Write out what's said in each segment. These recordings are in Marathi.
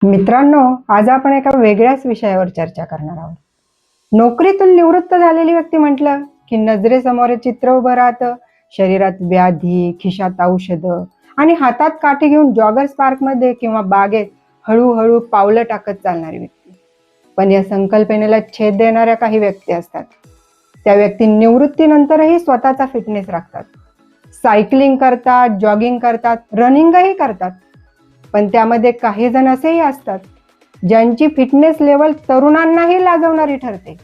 मित्रांनो, आज आपण एका वेगळ्याच विषयावर चर्चा करणार आहोत. नोकरीतून निवृत्त झालेली व्यक्ती म्हटलं की नजरेसमोर चित्र उभं राहतं. शरीरात व्याधी, खिशात औषधं आणि हातात काठी घेऊन जॉगर्स पार्कमध्ये किंवा बागेत हळूहळू पावलं टाकत चालणारी व्यक्ती. पण या संकल्पनेला छेद देणाऱ्या काही व्यक्ती असतात. त्या व्यक्ती निवृत्तीनंतरही स्वतःचा फिटनेस राखतात. सायकलिंग करतात, जॉगिंग करतात, रनिंगही करतात. पण त्यामध्ये काही जण असेही असतात ज्यांची फिटनेस लेवल तरुणांनाही लाजवणारी ठरते,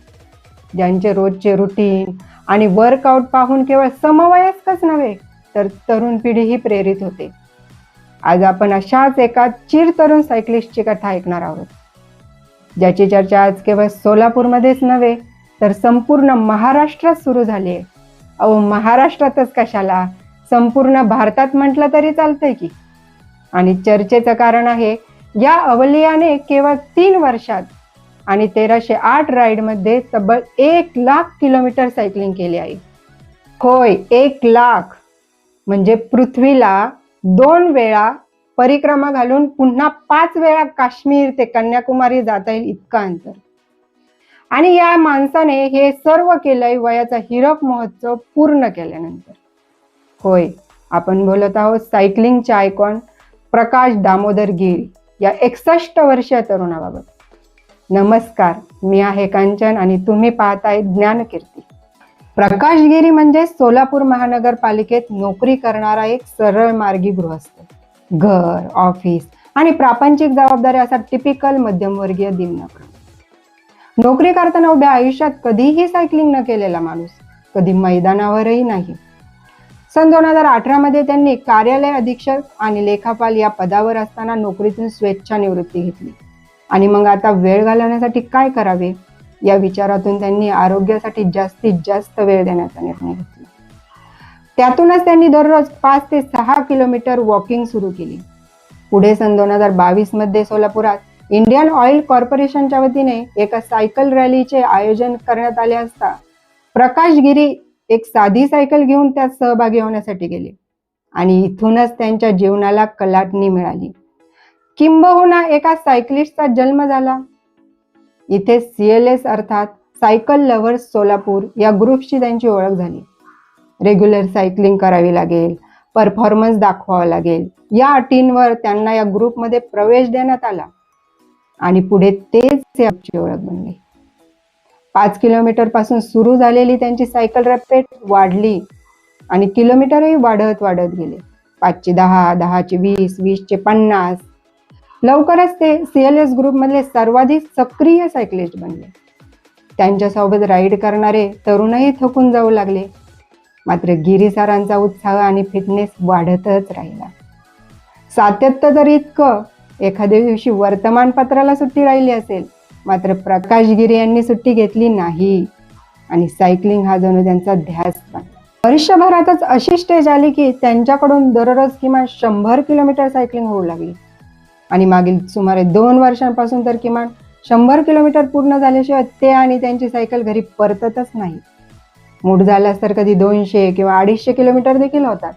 ज्यांचे रोजचे रुटीन आणि वर्कआउट पाहून केवळ समवयस्कच नव्हे तर तरुण पिढीही प्रेरित होते. आज आपण अशाच एका चिरतरुण सायकलिस्टची कथा ऐकणार आहोत, ज्याची चर्चा आज केवळ सोलापूरमध्येच नव्हे तर संपूर्ण महाराष्ट्रात सुरू झाली आहे. महाराष्ट्रातच कशाला, संपूर्ण भारतात म्हटलं तरी चालतंय की. आणि चर्चेचं कारण आहे, या अवलियाने केवळ 3 वर्षात आणि 1308 राईडमध्ये तब्बल 1,00,000 किलोमीटर सायकलिंग केली आहे. होय, 1,00,000 म्हणजे पृथ्वीला 2 वेळा परिक्रमा घालून पुन्हा 5 वेळा काश्मीर ते कन्याकुमारी जाता येईल इतकं अंतर. आणि या माणसाने हे सर्व केलंय वयाचा हिरक महोत्सव पूर्ण केल्यानंतर. होय, आपण बोलत आहोत सायकलिंगचे आयकॉन प्रकाश दामोदर गिरी या 61 वर्षीय तरुणाबाबत. नमस्कार, मी आहे कांचन आणि तुम्ही पाहताय ज्ञानकीर्ती. प्रकाश गिरी म्हणजे सोलापूर महानगरपालिकेत नोकरी करणारा एक सरळ मार्गी गृहस्थ. घर, ऑफिस आणि प्रापंचिक जबाबदारी असा टिपिकल मध्यमवर्गीय दिनक्रम. नोकरी करताना उभ्या आयुष्यात कधीही सायकलिंग न केलेला माणूस, कधी मैदानावरही नाही. सन 2018 मध्ये त्यांनी कार्यालय अधीक्षक आणि लेखापाल या पदावर असताना नोकरीतून स्वेच्छा निवृत्ती घेतली. आणि मग आता वेळ घालवण्यासाठी काय करावे या विचारातून त्यांनी आरोग्यासाठी जास्तीत जास्त वेळ देण्याचा निर्णय घेतला. त्यातूनच त्यांनी दररोज 5 ते 6 किलोमीटर वॉकिंग सुरू केली. पुढे सन 2022 मध्ये सोलापुरात इंडियन ऑइल कॉर्पोरेशनच्या वतीने एका सायकल रॅलीचे आयोजन करण्यात आले असता प्रकाश गिरी एक साधी सायकल घेऊन त्यात सहभागी होण्यासाठी गेले. आणि इथूनच त्यांच्या जीवनाला कलाटणी मिळाली, किंबहुना एका सायकलिस्टचा जन्म झाला. इथे CLS अर्थात सायकल लव्हर्स सोलापूर या ग्रुपची त्यांची ओळख झाली. रेग्युलर सायकलिंग करावी लागेल, परफॉर्मन्स दाखवावा लागेल या अटींवर त्यांना या ग्रुपमध्ये प्रवेश देण्यात आला. आणि पुढे तेच त्यांची ओळख बनली. 5 किलोमीटर पासून सुरू झालेली त्यांची सायकल रॅपेट वाढली आणि किलोमीटरही वाढत गेले. 5चे 10, 10चे 20, 20चे 50. लवकरच ते CLS ग्रुप मधले सर्वाधिक सक्रिय सायकलिस्ट बनले. त्यांच्यासोबत राईड करणारे तरुणही थकून जाऊ लागले. मात्र गिरी सरांचा उत्साह आणि फिटनेस वाढतच राहिला. सातत्य तर इतकं, एखाद्या दिवशी वर्तमानपत्राला सुट्टी राहिली असेल, मात्र प्रकाश गिरी यांनी सुट्टी घेतली नाही आणि सायकलिंग हा जणू त्यांचा ध्यास बनला. वर्षभरातच अशी स्टेज आली की त्यांच्याकडून दररोज किमान 100 किलोमीटर सायकलिंग होऊ लागली. आणि मागील सुमारे 2 वर्षांपासून तर किमान 100 किलोमीटर पूर्ण झाल्याशिवाय ते आणि त्यांची सायकल घरी परततच नाही. मूड झाल्यास तर कधी 200 किंवा 250 किलोमीटर देखील होतात.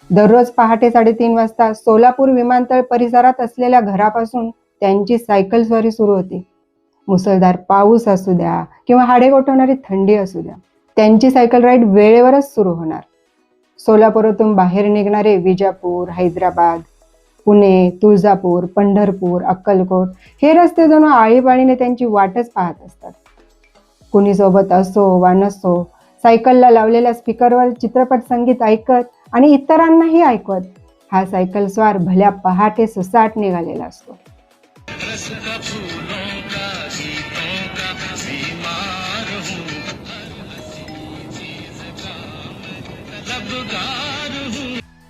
दररोज पहाटे 3:30 वाजता सोलापूर विमानतळ परिसरात असलेल्या घरापासून त्यांची सायकल स्वारी सुरू होती. मुसळधार पाऊस असू द्या किंवा हाडे गोठवणारी थंडी असू द्या, त्यांची सायकल राईड वेळेवरच सुरू होणार. सोलापूरातून बाहेर निघणारे विजापूर, हैदराबाद, पुणे, तुळजापूर, पंढरपूर, अक्कलकोट हे रस्ते जणू आळीपाळीने त्यांची वाटच पाहत असतात. कुणी सोबत असो वा नसो, सायकलला लावलेल्या स्पीकरवर चित्रपट संगीत ऐकत आणि इतरांनाही ऐकवत हा सायकल स्वार भल्या पहाटे सुसाट निघालेला असतो.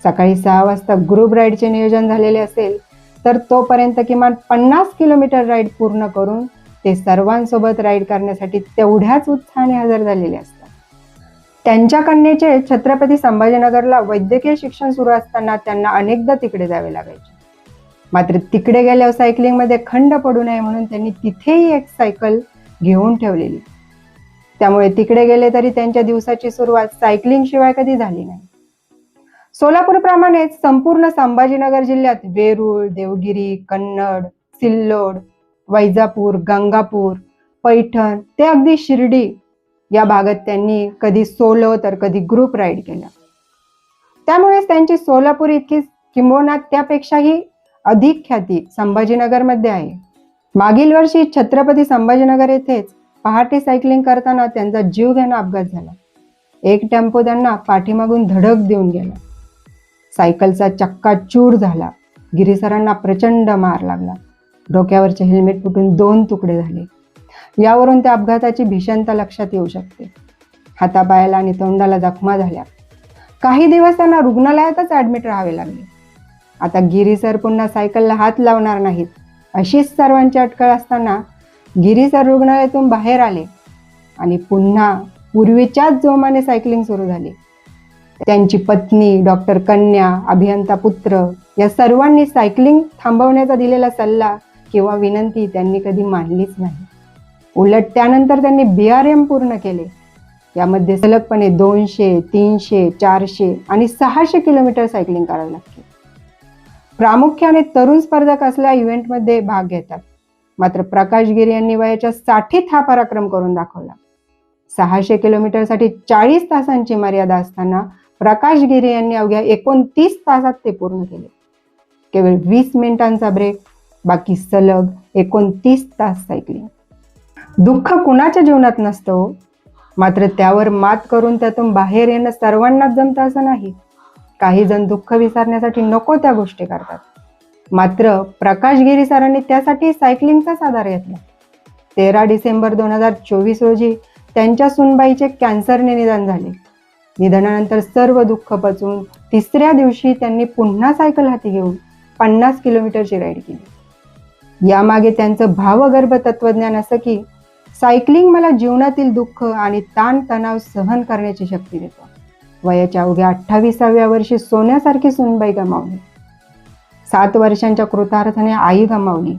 सकाळी 6 वाजता ग्रुप राईडचे नियोजन झालेले असेल तर तोपर्यंत किमान 50 किलोमीटर राईड पूर्ण करून ते सर्वांसोबत राईड करण्यासाठी तेवढ्याच उत्साहाने हजर झालेले असतात. त्यांच्या कन्येचे छत्रपती संभाजीनगरला वैद्यकीय शिक्षण सुरू असताना त्यांना अनेकदा तिकडे जावे लागायचे. मात्र तिकडे गेल्यावर सायकलिंगमध्ये खंड पडू नये म्हणून त्यांनी तिथेही एक सायकल घेऊन ठेवलेली. त्यामुळे तिकडे गेले तरी त्यांच्या दिवसाची सुरुवात सायकलिंग शिवाय कधी झाली नाही. सोलापूर प्रमाणेच संपूर्ण संभाजीनगर जिल्ह्यात वेरूळ, देवगिरी, कन्नड, सिल्लोड, वैजापूर, गंगापूर, पैठण ते अगदी शिर्डी या भागात त्यांनी कधी सोलो तर कधी ग्रुप राईड केला. त्यामुळेच त्यांची सोलापूर इतकी किंबहुना त्यापेक्षाही अधिक ख्याती संभाजीनगरमध्ये आहे. मागील वर्षी छत्रपती संभाजीनगर येथेच पहाटे सायकलिंग करताना त्यांचा जीवघेणा अपघात झाला. एक टेम्पो त्यांना पाठीमागून धडक देऊन गेला. सायकलचा चक्का चूर झाला. गिरीसरांना प्रचंड मार लागला. डोक्यावरचे हेल्मेट फुटून 2 तुकडे झाले. यावरून त्या अपघाताची भीषणता लक्षात येऊ शकते. हातापायाला आणि तोंडाला जखमा झाल्या. काही दिवस त्यांना रुग्णालयातच ऍडमिट राहावे लागले. आता गिरीसर पुन्हा सायकलला हात लावणार नाहीत अशीच सर्वांची अटकळ असताना गिरीसर रुग्णालयातून बाहेर आले आणि पुन्हा पूर्वीच्याच जोमाने सायकलिंग सुरू झाली. त्यांची पत्नी, डॉक्टर कन्या, अभियंता पुत्र या सर्वांनी सायकलिंग थांबवण्याचा दिलेला सल्ला किंवा विनंती त्यांनी कधी मानलीच नाही. उलट त्यानंतर त्यांनी BRM पूर्ण केले. यामध्ये सलगपणे 200, 300, 400 आणि 600 किलोमीटर सायकलिंग करावी लागते. प्रामुख्याने तरुण स्पर्धक असल्या इव्हेंटमध्ये भाग घेतात. मात्र प्रकाश गिरी यांनी वयाच्या 60त हा पराक्रम करून दाखवला. 600 किलोमीटरसाठी 40 तासांची मर्यादा असताना प्रकाश गिरी यांनी अवघ्या 29 तासात ते पूर्ण केले. केवळ 20 मिनिटांचा ब्रेक, बाकी सलग 29 तास सायकलिंग. दुःख कुणाच्या जीवनात नसतं, मात्र त्यावर मात करून त्यातून बाहेर येणं सर्वांनाच जमतं असं नाही. काही जण दुःख विसरण्यासाठी नको त्या गोष्टी करतात. मात्र प्रकाश गिरी सरांनी त्यासाठी सायकलिंगचाच आधार घेतला. 13 डिसेंबर 2024 रोजी त्यांच्या सुनबाईचे कॅन्सरने निधन झाले. निधनानंतर सर्व दुःख पचवून 3ऱ्या दिवशी त्यांनी पुन्हा सायकल हाती घेऊन 50 किलोमीटरची राईड केली. यामागे त्यांचं भावगर्भ तत्वज्ञान असं की सायकलिंग मला जीवनातील दुःख आणि ताणतणाव सहन करण्याची शक्ती देतो. वयाच्या अवघ्या 28व्या वर्षी सोन्यासारखी सुनबाई गमावली. 7 वर्षांच्या कृतार्थाने आई गमावली.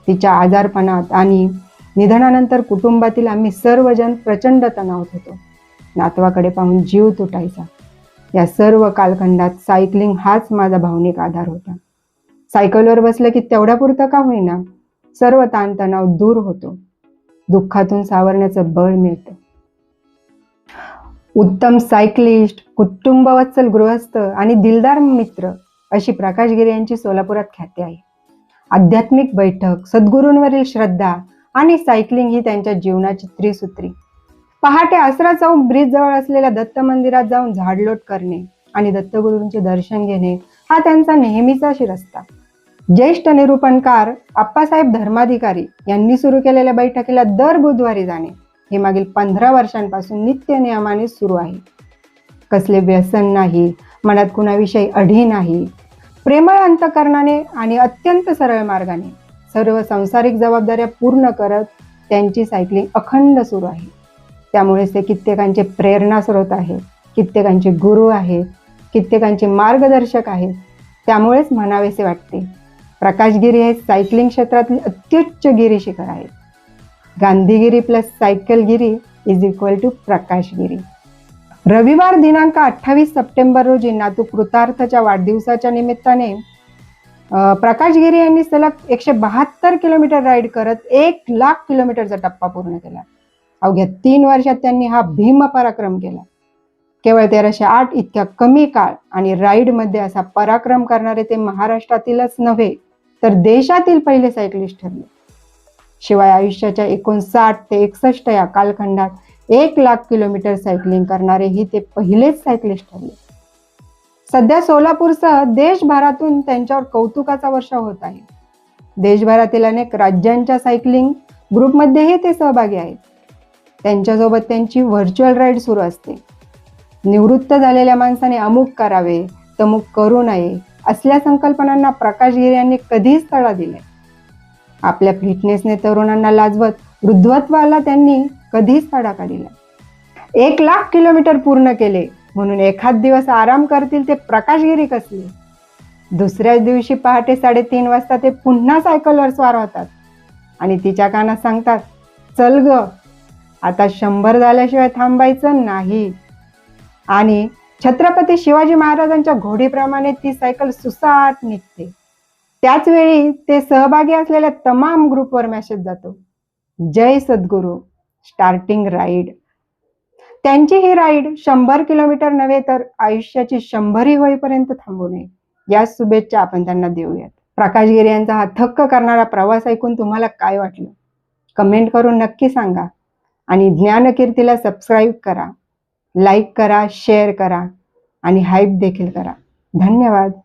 तिच्या आजारपणात आणि निधनानंतर कुटुंबातील आम्ही सर्वजण प्रचंड तणावात होतो. नातवाकडे पाहून जीव तुटायचा. या सर्व कालखंडात सायकलिंग हाच माझा भावनिक आधार होता. सायकलवर बसलं की तेवढ्यापुरतं का होईना सर्व ताणतणाव दूर होतो. दुःखातून सावरण्याचं बळ मिळतं. उत्तम सायकलिस्ट, कुटुंबवत्सल गृहस्थ आणि दिलदार मित्र अशी प्रकाश गिरी यांची सोलापुरात ख्याती आहे. आध्यात्मिक बैठक, सद्गुरूंवरील श्रद्धा आणि सायकलिंग ही त्यांच्या जीवनाची त्रिसूत्री. पहाटे आसरा चौक ब्रिज जवळ असलेल्या दत्त मंदिरात जाऊन झाडलोट करणे आणि दत्तगुरूंचे दर्शन घेणे हा त्यांचा नेहमीचा शिरस्ता. ज्येष्ठ निरूपणकार आप्पासाहेब धर्माधिकारी यांनी सुरू केलेल्या बैठकीला दर बुधवारी जाणे हे मागील 15 वर्षांपासून नित्य नियमाने सुरू आहे. कसले व्यसन नाही, मनात कुणाविषयी अढी नाही. प्रेमळ अंतकरणाने आणि अत्यंत सरळ मार्गाने सर्व सांसारिक जबाबदाऱ्या पूर्ण करत त्यांची सायकलिंग अखंड सुरू आहे. त्यामुळेच ते कित्येकांचे प्रेरणास्रोत आहेत, कित्येकांचे गुरु आहेत, कित्येकांचे मार्गदर्शक आहेत. त्यामुळेच म्हणावेसे वाटते प्रकाश गिरी हे सायकलिंग क्षेत्रातील अत्युच्च गिरी शिखर आहेत. गांधीगिरी प्लस सायकलगिरी is equal to Prakash Giri. रविवार दिनांक 28 सप्टेंबर रोजी नातू कृतार्थच्या वाढदिवसाच्या निमित्ताने प्रकाश गिरी यांनी सलग 172 किलोमीटर राईड करत 1,00,000 किलोमीटरचा टप्पा पूर्ण केला. अवघ्या 3 वर्षात त्यांनी हा भीम पराक्रम केला. केवळ 1308 इतक्या कमी काळ आणि राईडमध्ये असा पराक्रम करणारे ते महाराष्ट्रातीलच नव्हे तर देशातील पहिले सायकलिस्ट ठरले. शिवाय आयुष्याच्या 59 ते 61 या कालखंडात 1,00,000 किलोमीटर सायकलिंग करणारेही ते पहिलेच सायकलिस्ट ठरले. सध्या सोलापूरसह देशभरातून त्यांच्यावर कौतुकाचा वर्षाव होत आहे. देशभरातील अनेक राज्यांच्या सायकलिंग ग्रुपमध्येही ते सहभागी आहेत. त्यांच्यासोबत त्यांची व्हर्च्युअल राईड सुरू असते. निवृत्त झालेल्या माणसाने अमुक करावे, तमुक करू नये असल्या संकल्पनांना प्रकाश गिरी यांनी कधीच तडा दिलाय. आपल्या फिटनेसने तरुणांना लाजवत वृद्धत्वाला त्यांनी कधीच तडाखा दिला. 1,00,000 किलोमीटर पूर्ण केले म्हणून एखाद दिवस आराम करतील ते प्रकाश गिरी कसले. दुसऱ्याच दिवशी पहाटे 3:30 वाजता ते पुन्हा सायकलवर स्वार होतात आणि तिच्या कानात सांगतात, चल ग आता 100 झाल्याशिवाय थांबायचं नाही. आणि छत्रपती शिवाजी महाराजांच्या घोडीप्रमाणे ती सायकल सुसाट निघते. त्याच वेळी ते सहभागी असलेल्या तमाम ग्रुपवर मेसेज जातो, जय सद्गुरू, स्टार्टिंग राईड. त्यांची ही राईड 100 किलोमीटर नव्हे तर आयुष्याची 100ही होईपर्यंत थांबू नये, या शुभेच्छा आपण त्यांना देऊयात. प्रकाश गिरे यांचा हा थक्क करणारा प्रवास ऐकून तुम्हाला काय वाटलं? कमेंट करून नक्की सांगा. आणि ज्ञानकीर्तीला सबस्क्राईब करा, लाईक करा, शेअर करा आणि हाईप देखील करा. धन्यवाद.